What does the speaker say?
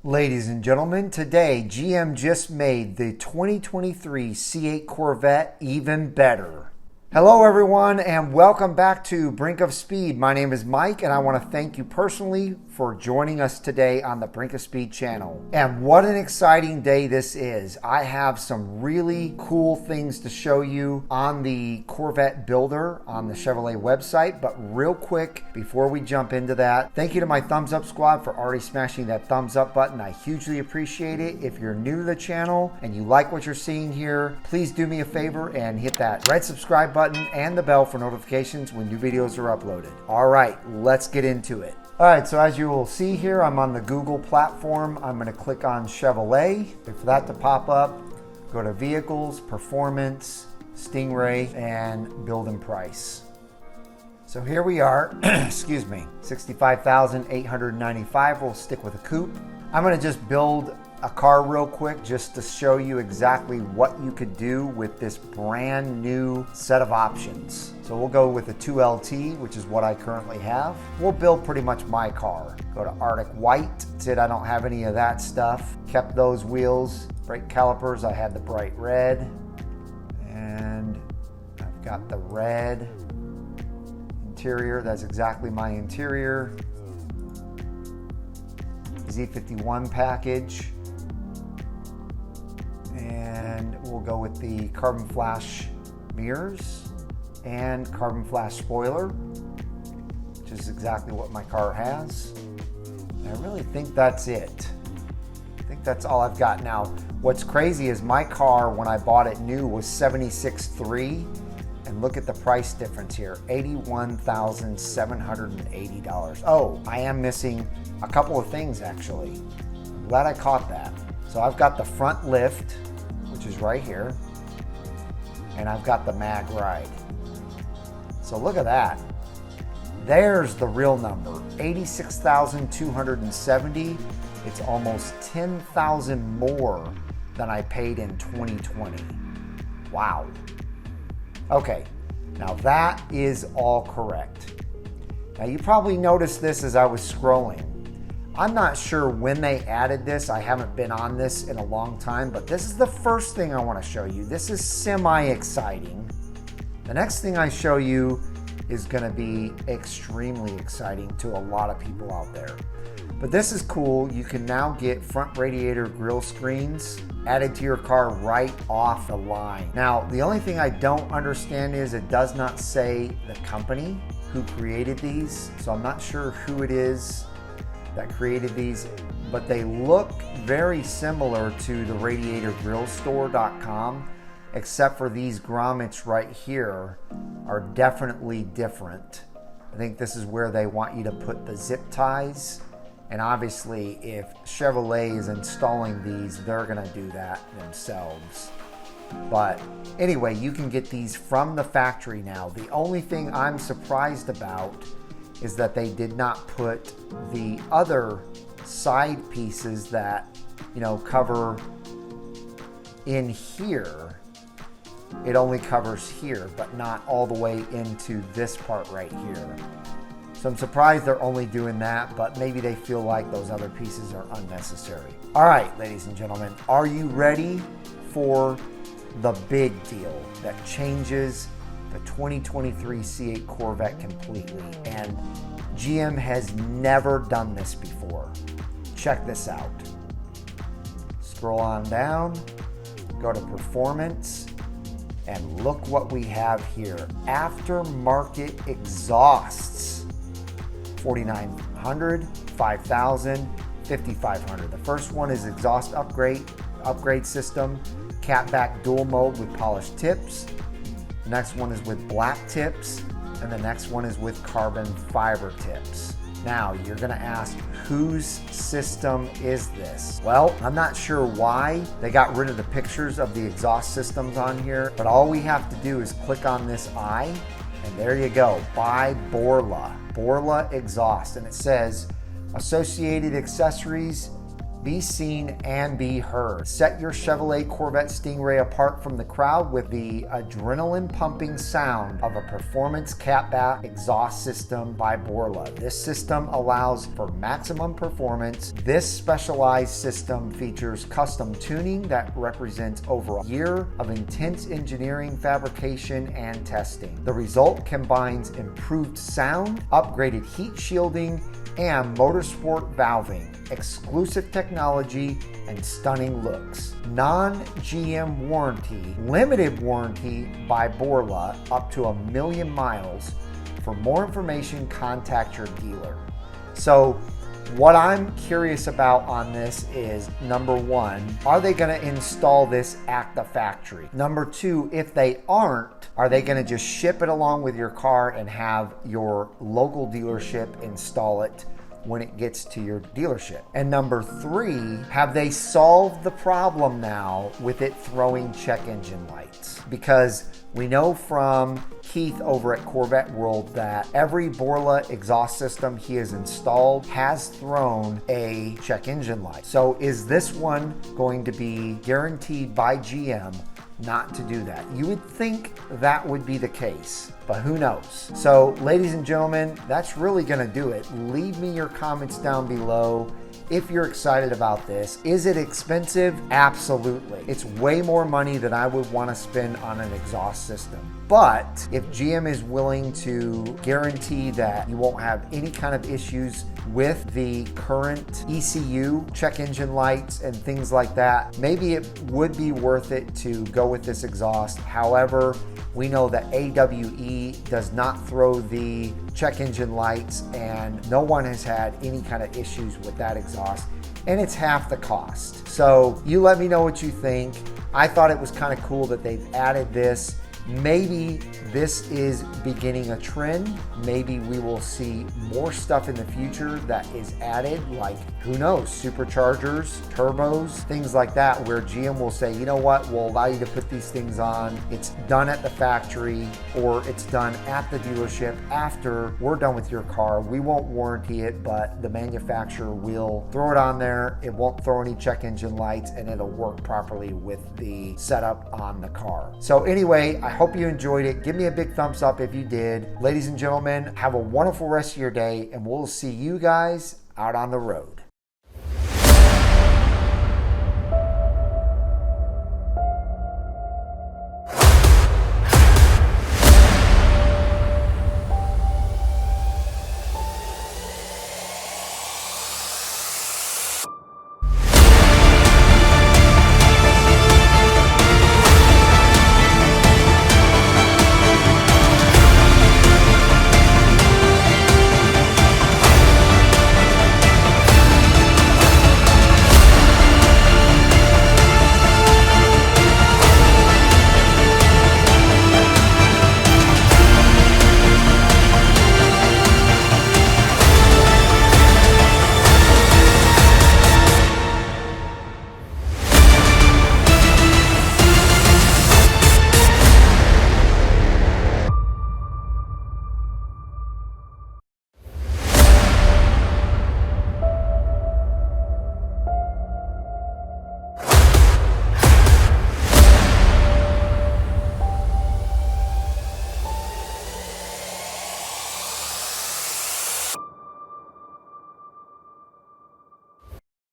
Ladies and gentlemen, today GM just made the 2023 C8 Corvette even better. Hello everyone and welcome back to Brink of Speed. My name is Mike and I want to thank you personally for joining us today on the Brink of Speed channel. And what an exciting day this is. I have some really cool things to show you on the Corvette builder on the Chevrolet website. But real quick, before we jump into that, thank you to my thumbs up squad for already smashing that thumbs up button. I hugely appreciate it. If you're new to the channel and you like what you're seeing here, please do me a favor and hit that red subscribe button and the bell for notifications when new videos are uploaded. All right, let's get into it. All right, so as you will see here, I'm on the Google platform. I'm going to click on Chevrolet. Wait for that to pop up. Go to Vehicles, Performance, Stingray, and Build and Price. So here we are, excuse me, $65,895. We'll stick with a coupe. I'm going to just build a car real quick just to show you exactly what you could do with this brand new set of options. So we'll go with a 2LT, which is what I currently have. We'll build pretty much my car. Go to Arctic White. That's it, I don't have any of that stuff. Kept those wheels. Brake calipers, I had the bright red. And I've got the red interior. That's exactly my interior. Z51 package. And we'll go with the carbon flash mirrors and carbon flash spoiler, which is exactly what my car has. And I really think that's it. I think that's all I've got now. What's crazy is my car, when I bought it new, was $76,300, and look at the price difference here, $81,780. Oh, I am missing a couple of things actually. I'm glad I caught that. So I've got the front lift, which is right here, and I've got the mag ride. So look at that. There's the real number, $86,270. It's almost $10,000 more than I paid in 2020. Wow. Okay, now that is all correct. Now you probably noticed this as I was scrolling. I'm not sure when they added this. I haven't been on this in a long time, but this is the first thing I want to show you. This is semi-exciting. The next thing I show you is going to be extremely exciting to a lot of people out there. But this is cool. You can now get front radiator grille screens added to your car right off the line. Now, the only thing I don't understand is it does not say the company who created these, so I'm not sure who it is that created these, but they look very similar to the radiatorgrillstore.com, except for these grommets right here are definitely different. I think this is where they want you to put the zip ties, and obviously if Chevrolet is installing these, they're gonna do that themselves. But anyway, you can get these from the factory now. The only thing I'm surprised about is that they did not put the other side pieces that, you know, cover in here. It only covers here, but not all the way into this part right here. So I'm surprised they're only doing that, but maybe they feel like those other pieces are unnecessary. All right, ladies and gentlemen, are you ready for the big deal that changes the 2023 C8 Corvette completely? And GM has never done this before. Check this out. Scroll on down, go to Performance, and look what we have here. Aftermarket exhausts. 4,900, 5,000, 5,500. The first one is exhaust upgrade system, catback dual mode with polished tips. The next one is with black tips, and the next one is with carbon fiber tips. Now, you're gonna ask, whose system is this? Well, I'm not sure why they got rid of the pictures of the exhaust systems on here, but all we have to do is click on this eye, and there you go, by Borla. Borla exhaust, and it says, associated accessories be seen and be heard. Set your Chevrolet Corvette Stingray apart from the crowd with the adrenaline pumping sound of a performance catback exhaust system by Borla. This system allows for maximum performance. This specialized system features custom tuning that represents over a year of intense engineering, fabrication, and testing. The result combines improved sound, upgraded heat shielding, and motorsport valving, exclusive technology, and stunning looks. Non-GM warranty, limited warranty by Borla, up to 1 million miles. For more information, contact your dealer. So what I'm curious about on this is, number one, are they going to install this at the factory? Number two, if they aren't, are they going to just ship it along with your car and have your local dealership install it when it gets to your dealership? And number three, have they solved the problem now with it throwing check engine lights? Because we know from Keith over at Corvette World that every Borla exhaust system he has installed has thrown a check engine light. So is this one going to be guaranteed by GM not to do that? You would think that would be the case, but who knows? So ladies and gentlemen, that's really gonna do it. Leave me your comments down below if you're excited about this. Is it expensive? Absolutely. It's way more money than I would want to spend on an exhaust system. But if GM is willing to guarantee that you won't have any kind of issues with the current ECU, check engine lights, and things like that, maybe it would be worth it to go with this exhaust. However, we know that AWE does not throw the check engine lights, and no one has had any kind of issues with that exhaust, and it's half the cost. So you let me know what you think. I thought it was kind of cool that they've added this. Maybe this is beginning a trend. Maybe we will see more stuff in the future that is added, like, who knows, superchargers, turbos, things like that, where GM will say, you know what, we'll allow you to put these things on. It's done at the factory, or it's done at the dealership after we're done with your car. We won't warranty it, but the manufacturer will throw it on there. It won't throw any check engine lights, and it'll work properly with the setup on the car. So anyway, I hope you enjoyed it. Give me a big thumbs up if you did. Ladies and gentlemen, have a wonderful rest of your day, and we'll see you guys out on the road.